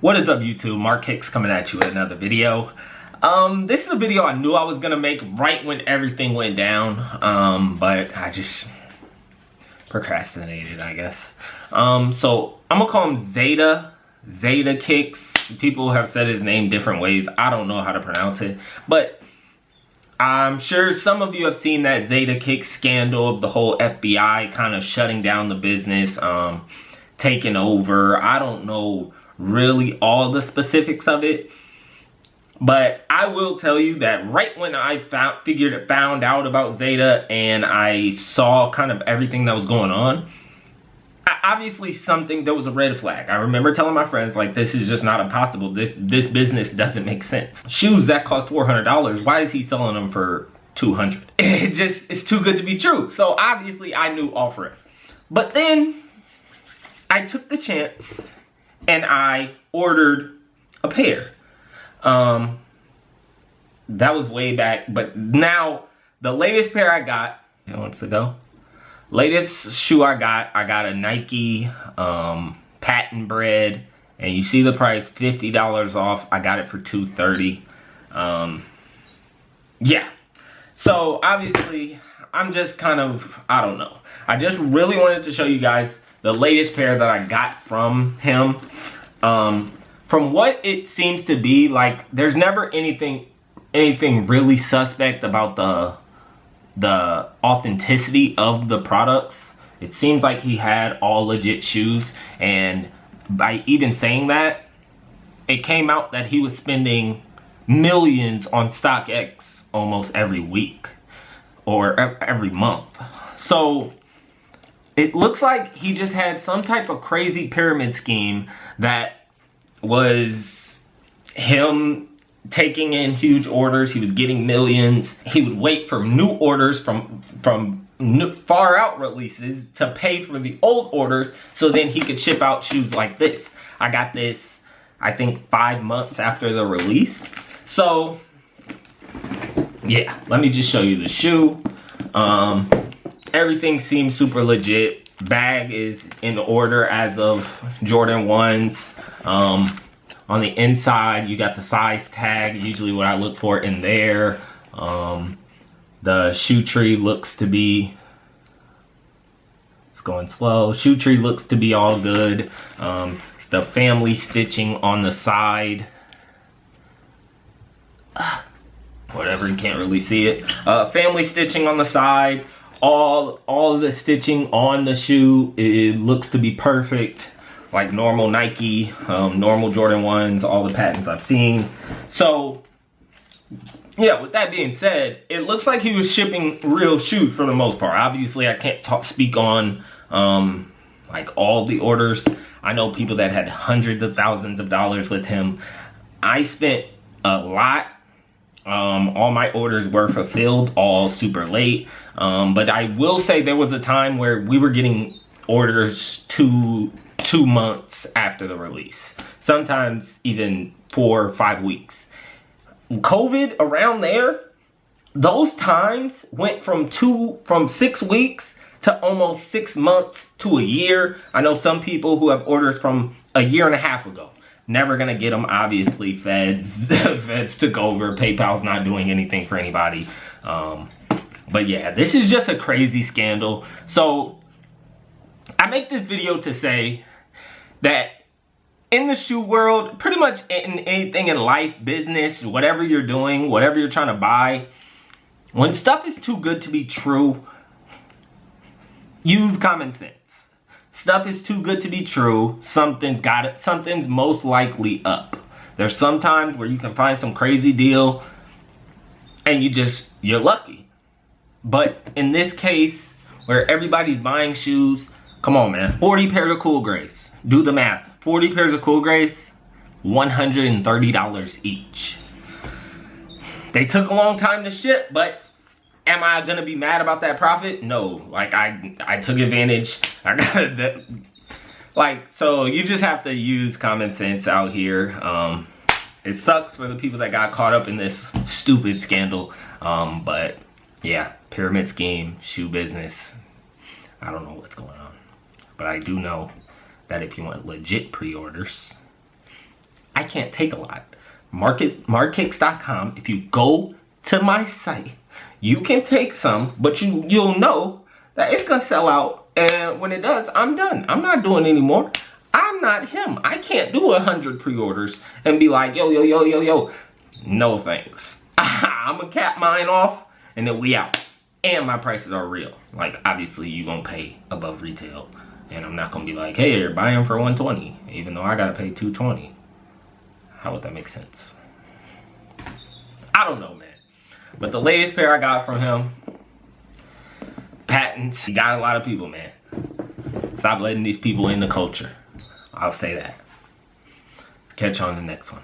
What is up, YouTube? Zadehkicks coming at you with another video. This is a video I knew I was gonna make right when everything went down, but I just procrastinated, I guess. So I'm gonna call him Zadehkicks. People have said his name different ways. I don't know how to pronounce it, but I'm sure some of you have seen that Zadehkicks scandal of the whole FBI kind of shutting down the business, taking over. I don't know really all the specifics of it, but I will tell you that right when I found out about Zeta and I saw kind of everything that was going on, obviously there was a red flag. I remember telling my friends, like, this is just not impossible. This business doesn't make sense. Shoes that cost $400, why is he selling them for $200? It's too good to be true. So obviously I knew all for it. But then I took the chance and I ordered a pair. That was way back, but now the latest pair I got, months ago, latest shoe I got a Nike patent bred, and you see the price, $50 off. I got it for $230. Yeah, so obviously I'm just kind of, I don't know. I just really wanted to show you guys the latest pair that I got from him. From what it seems to be, like, there's never anything really suspect about the authenticity of the products. It seems like he had all legit shoes, and by even saying that, it came out that he was spending millions on StockX almost every week or every month. So it looks like he just had some type of crazy pyramid scheme that was him taking in huge orders. He was getting millions. He would wait for new orders from far out releases to pay for the old orders, so then he could ship out shoes like this. I got this, I think, 5 months after the release. So yeah, let me just show you the shoe. Everything seems super legit. Bag is in order as of Jordan 1s. On the inside, you got the size tag, usually what I look for in there. The shoe tree looks to be, it's going slow. Shoe tree looks to be all good. The family stitching on the side, whatever, you can't really see it. Family stitching on the side. All of the stitching on the shoe, it looks to be perfect, like normal Nike, normal Jordan 1s, all the patents I've seen. So yeah, with that being said, it looks like he was shipping real shoes for the most part. Obviously I can't speak on like all the orders. I know people that had hundreds of thousands of dollars with him. I spent a lot. All my orders were fulfilled, all super late. But I will say there was a time where we were getting orders 2 months after the release. Sometimes even 4 or 5 weeks. COVID around there, those times went from 6 weeks to almost 6 months to a year. I know some people who have orders from a year and a half ago. Never gonna get them, obviously. Feds took over. PayPal's not doing anything for anybody. But yeah, this is just a crazy scandal. So I make this video to say that in the shoe world, pretty much in anything in life, business, whatever you're doing, whatever you're trying to buy, when stuff is too good to be true, use common sense. Stuff is too good to be true. Something's most likely up. There's some times where you can find some crazy deal and you're lucky. But in this case, where everybody's buying shoes, come on, man. 40 pairs of Cool Grays. Do the math. 40 pairs of Cool Grays, $130 each. They took a long time to ship, but am I gonna be mad about that profit? No. Like, I took advantage. I got that. Like, so you just have to use common sense out here. It sucks for the people that got caught up in this stupid scandal. But yeah, pyramid scheme, shoe business. I don't know what's going on. But I do know that if you want legit pre-orders, can't take a lot. Markets.com, if you go to my site, you can take some, but you'll know that it's gonna sell out, and when it does, I'm done. I'm not doing any more. I'm not him. I can't do 100 pre-orders and be like, yo. No thanks. I'm gonna cap mine off, and then we out. And my prices are real. Like, obviously, you gonna pay above retail, and I'm not gonna be like, hey, you're buying for 120, even though I gotta pay 220. How would that make sense? I don't know, man. But the latest pair I got from him, patents. He got a lot of people, man. Stop letting these people in the culture. I'll say that. Catch you on the next one.